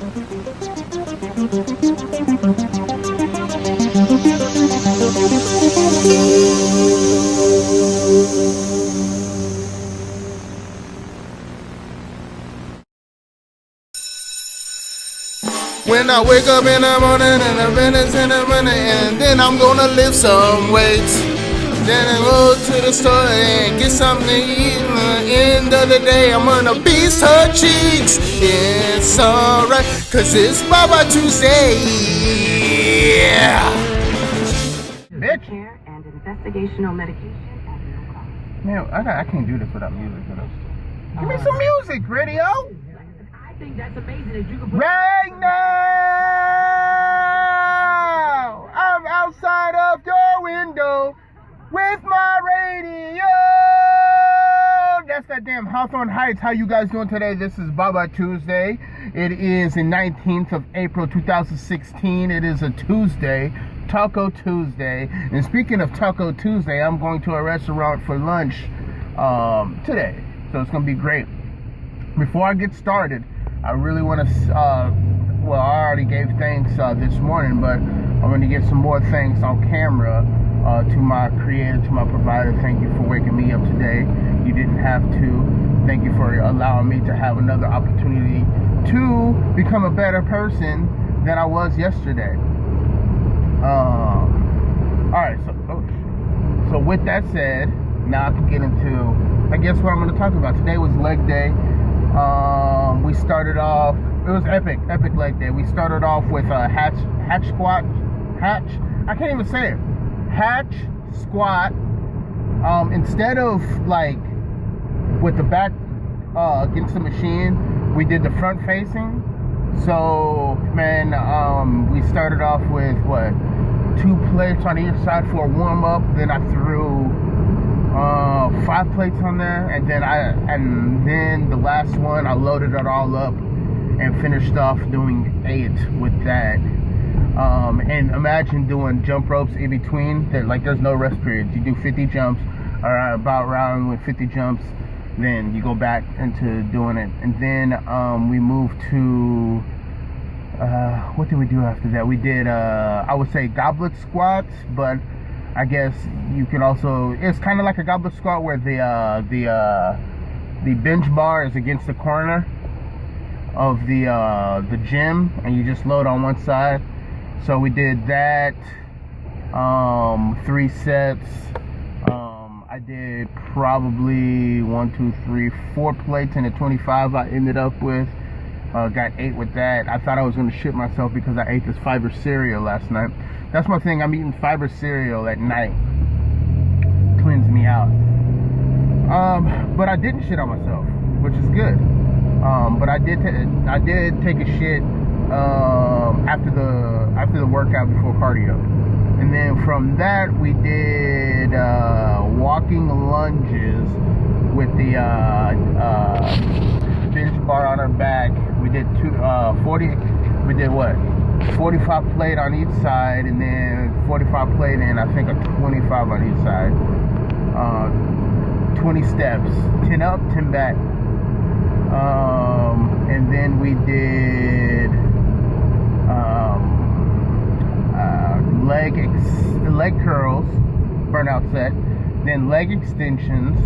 When I wake up in the morning and the minutes in the morning, and then I'm gonna lift some weights. Then I go to the store and get something to eat. And at the end of the day, I'm gonna beast her cheeks. It's alright, cause it's Baba Tuesday. Yeah. Bitch. Care and investigational medication at no cost. Man, I can't do this without music. Give me some music, radio. I think that's amazing that you can put Right now, I'm outside of your window with my radio. That's that damn Hawthorne Heights. How you guys doing today? This is Baba Tuesday. It is the 19th of April, 2016. It is a Tuesday, Taco Tuesday. And speaking of Taco Tuesday, I'm going to a restaurant for lunch today. So it's going to be great. Before I get started, I really want to, well, I already gave thanks this morning, but I'm going to give some more thanks on camera to my creator, to my provider. Thank you for waking me up today. You didn't have to. Thank you for allowing me to have another opportunity to become a better person than I was yesterday. Alright, so with that said, now I can get into, I guess, what I'm going to talk about. Today was leg day. We started off, it was epic leg day. We started off with a hatch squat, I can't even say it, hatch squat, instead of like with the back against the machine, we did the front facing. So man, we started off with 2 plates on each side for a warm up, then I threw 5 plates on there, and then the last one I loaded it all up and finished off doing 8 with that. And imagine doing jump ropes in between. There's no rest periods. You do 50 jumps, or about around with 50 jumps, then you go back into doing it. And then we moved to what did we do after that? We did I would say goblet squats, but I guess you can also, it's kind of like a goblet squat where the bench bar is against the corner of the gym, and you just load on one side. So we did that, 3 sets. I did probably 4 plates and a 25 I ended up with. Got 8 with that. I thought I was going to shit myself because I ate this fiber cereal last night. That's my thing. I'm eating fiber cereal at night. Cleans me out. But I didn't shit on myself, which is good. But I did take a shit after the workout before cardio. And then from that we did walking lunges with the bench bar on our back. We did 45 plate on each side, and then 45 plate and I think a 25 on each side. 20 steps, 10 up, 10 back. And then we did leg curls, burnout set, then leg extensions,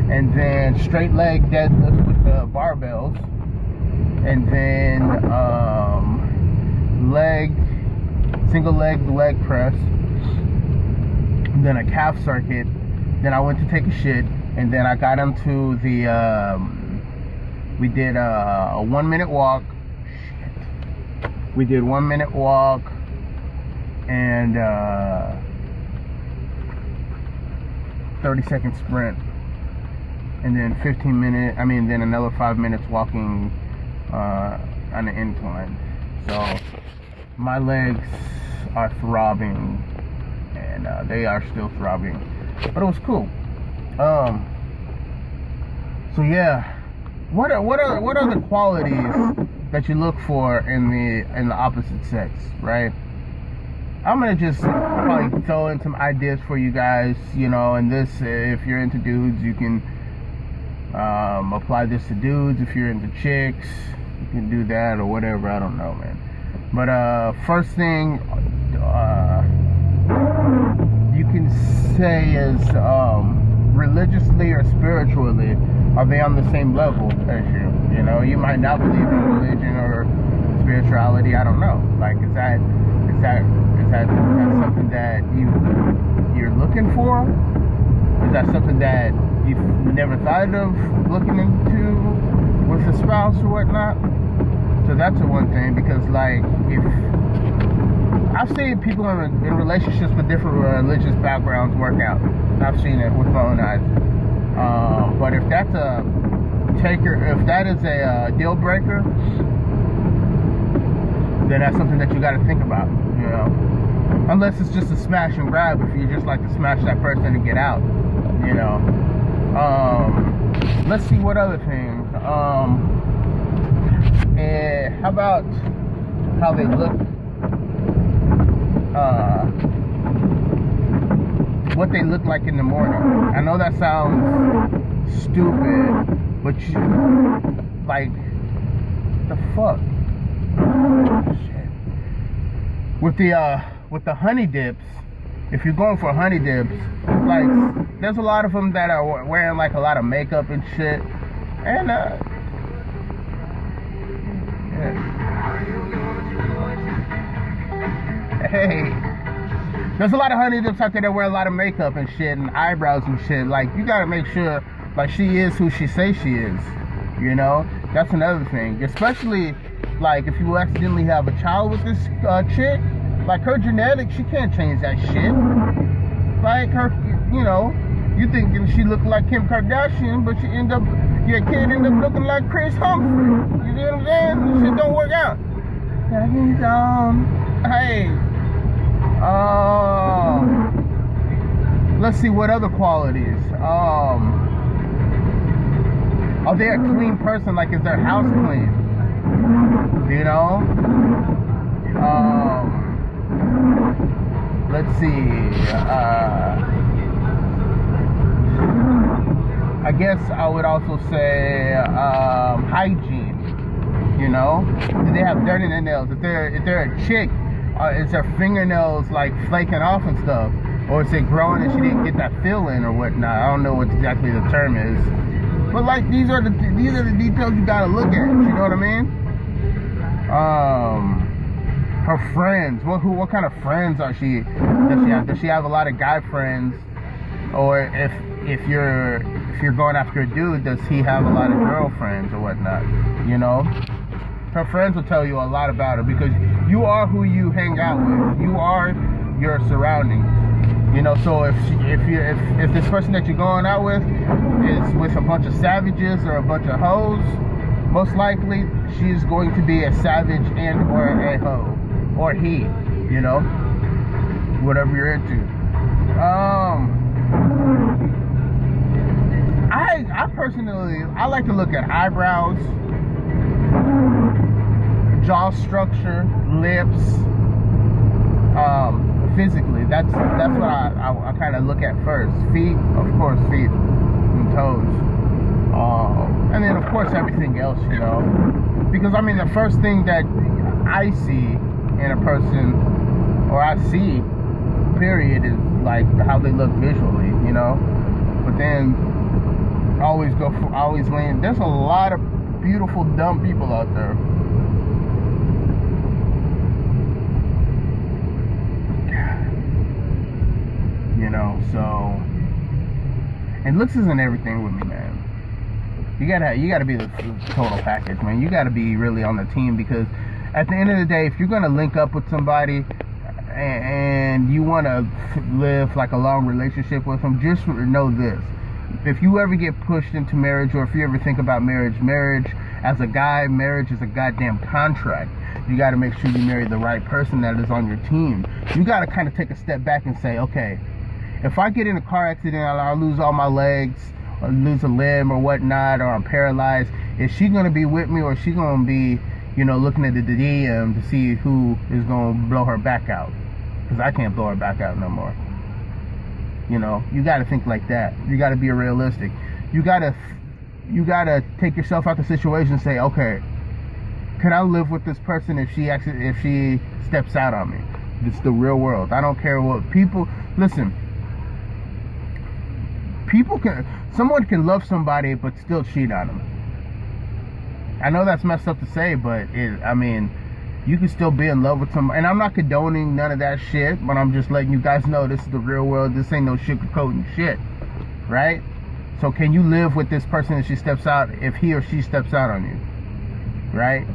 and then straight leg deadlifts with the barbells, and then single leg press, and then a calf circuit. Then I went to take a shit, and then I got into the we did a 1 minute walk. We did 1 minute walk and 30-second sprint, and then then another 5 minutes walking on the incline. So my legs are throbbing, and they are still throbbing, but it was cool. So yeah, what are the qualities that you look for in the opposite sex, right? I'm gonna just probably throw in some ideas for you guys, and this, if you're into dudes, you can apply this to dudes. If you're into chicks, You can do that or whatever. I don't know, man. But first thing you can say is religiously or spiritually, are they on the same level as you? You know, you might not believe in religion or spirituality. I don't know. Like, is that something that you're looking for? Is that something that you've never thought of looking into with a spouse or whatnot? So that's the one thing, because like, if I've seen people in relationships with different religious backgrounds work out. I've seen it with my own eyes. But if that's a if that is a deal breaker, then that's something that you got to think about, you know. Unless it's just a smash and grab, if you just like to smash that person and get out, you know. Let's see what other things. And how about how they look? What they look like in the morning. I know that sounds stupid, but you, like, the fuck? Shit. With the honey dips, if you're going for honey dips, like, there's a lot of them that are wearing like a lot of makeup and shit, and yeah. Hey, there's a lot of honey dips out there that wear a lot of makeup and shit and eyebrows and shit. Like, you gotta make sure, like, she is who she says she is, you know. That's another thing, especially like if you accidentally have a child with this chick. Like, her genetics, she can't change that shit. Like, her, you know, you thinking she looked like Kim Kardashian, but your kid end up looking like Chris Humphrey. You know what I'm saying? This shit don't work out. Hey, let's see what other qualities. Are they a clean person? Like, is their house clean? You know? Let's see. I guess I would also say hygiene. You know, do they have dirt in their nails? If they're a chick, is their fingernails like flaking off and stuff, or is it growing and she didn't get that fill in or whatnot? I don't know what exactly the term is, but like, these are the details you gotta look at. You know what I mean? Her friends. What kind of friends does she have? Does she have a lot of guy friends, or if you're going after a dude, does he have a lot of girlfriends or whatnot? You know, her friends will tell you a lot about her, because you are who you hang out with. You are your surroundings. You know, so if this person that you're going out with is with a bunch of savages or a bunch of hoes, most likely she's going to be a savage and or a hoe, or he, you know, whatever you're into. I personally, I like to look at eyebrows, jaw structure, lips, physically. That's what I kind of look at first. Feet, of course, feet and toes. And then, of course, everything else, you know. Because, I mean, the first thing that I see in a person, or I see, period, is like how they look visually, you know. But then always lean. There's a lot of beautiful dumb people out there. You know, so, and looks isn't everything with me, man. You gotta be the total package, man. You gotta be really on the team, because at the end of the day, if you're gonna link up with somebody and you want to live like a long relationship with them, just know this: if you ever get pushed into marriage, or if you ever think about marriage as a guy, marriage is a goddamn contract. You got to make sure you marry the right person that is on your team. You got to kind of take a step back and say, okay, if I get in a car accident, I'll lose all my legs, or lose a limb or whatnot, or I'm paralyzed, is she going to be with me, or is she going to be, you know, looking at the DM to see who is going to blow her back out? Because I can't blow her back out no more. You know, you got to think like that. You got to be realistic. You got to take yourself out the situation and say, okay, can I live with this person if she steps out on me? It's the real world. I don't care what people listen. Someone can love somebody but still cheat on them. I know that's messed up to say, but you can still be in love with somebody. And I'm not condoning none of that shit, but I'm just letting you guys know this is the real world. This ain't no sugarcoating shit, right? So can you live with this person if he or she steps out on you, right?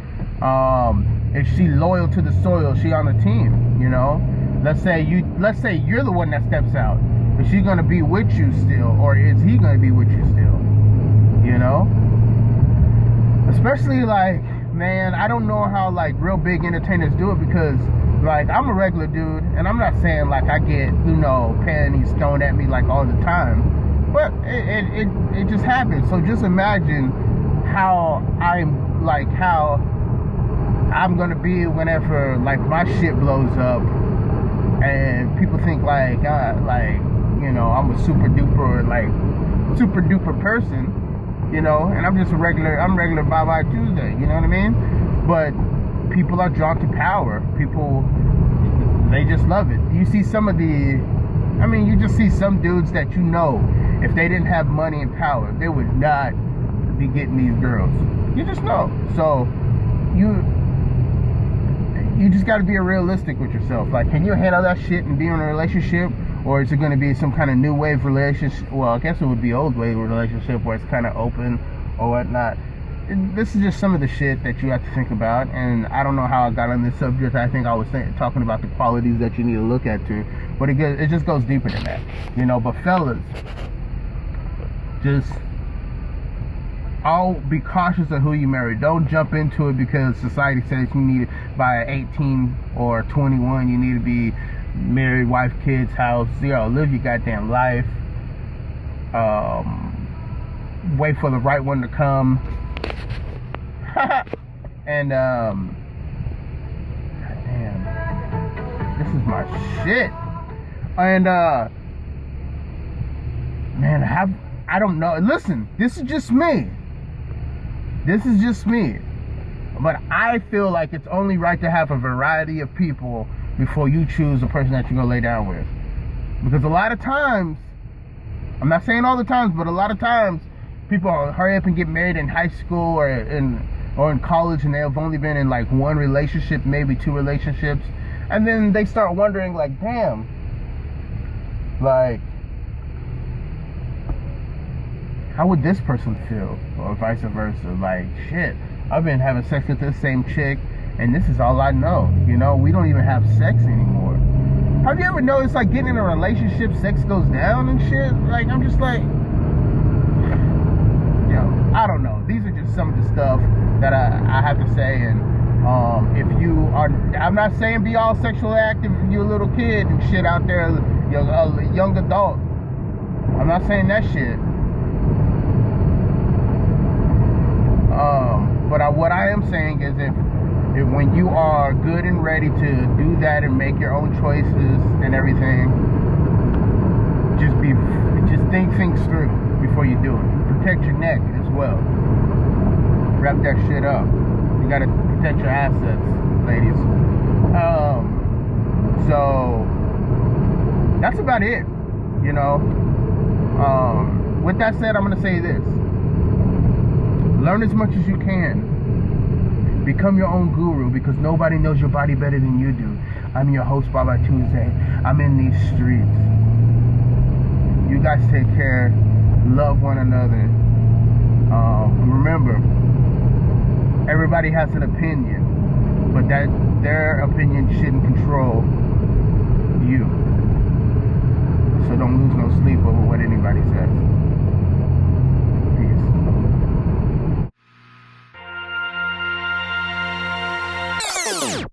Is she loyal to the soil? Is she on the team? You know, let's say you're the one that steps out. Is she gonna be with you still, or is he gonna be with you still? You know, especially like, man, I don't know how like real big entertainers do it, because like I'm a regular dude, and I'm not saying like I get panties thrown at me like all the time, but it just happens. So just imagine how I'm gonna be whenever like my shit blows up, and people think like I'm a super duper person. You know, and I'm regular Bye Tuesday, you know what I mean? But people are drawn to power. People, they just love it. You see you just see some dudes that if they didn't have money and power, they would not be getting these girls. You just know. So, you just got to be realistic with yourself. Like, can you handle that shit and be in a relationship? Or is it going to be some kind of new wave relationship? Well, I guess it would be old wave relationship where it's kind of open or whatnot. This is just some of the shit that you have to think about. And I don't know how I got on this subject. I think I was talking about the qualities that you need to look at too. But it just goes deeper than that. You know, but fellas, just be cautious of who you marry. Don't jump into it because society says you need by 18 or 21 you need to be married, wife, kids, house. Live your goddamn life. Wait for the right one to come. And goddamn, this is my shit. And man, I don't know. Listen, this is just me. But I feel like it's only right to have a variety of people before you choose the person that you're gonna lay down with. Because a lot of times, I'm not saying all the times, but a lot of times people hurry up and get married in high school or in college, and they've only been in like one relationship, maybe two relationships, and then they start wondering like, damn, like, how would this person feel? Or vice versa. Like, shit, I've been having sex with this same chick, and this is all I know. You know, we don't even have sex anymore. Have you ever noticed, like, getting in a relationship, sex goes down and shit? Like, I'm just like, I don't know. These are just some of the stuff that I have to say. And if you are, I'm not saying be all sexually active if you're a little kid and shit out there, you're a young adult. I'm not saying that shit. But what I am saying is if when you are good and ready to do that and make your own choices and everything, just think things through before you do it. Protect your neck as well. Wrap that shit up. You gotta protect your assets, ladies. So that's about it. You know. With that said, I'm gonna say this. Learn as much as you can. Become your own guru, because nobody knows your body better than you do. I'm your host, Bye Tuesday. I'm in these streets. You guys take care. Love one another. Remember, everybody has an opinion, but that their opinion shouldn't control you. So don't lose no sleep over what anybody says. Peace.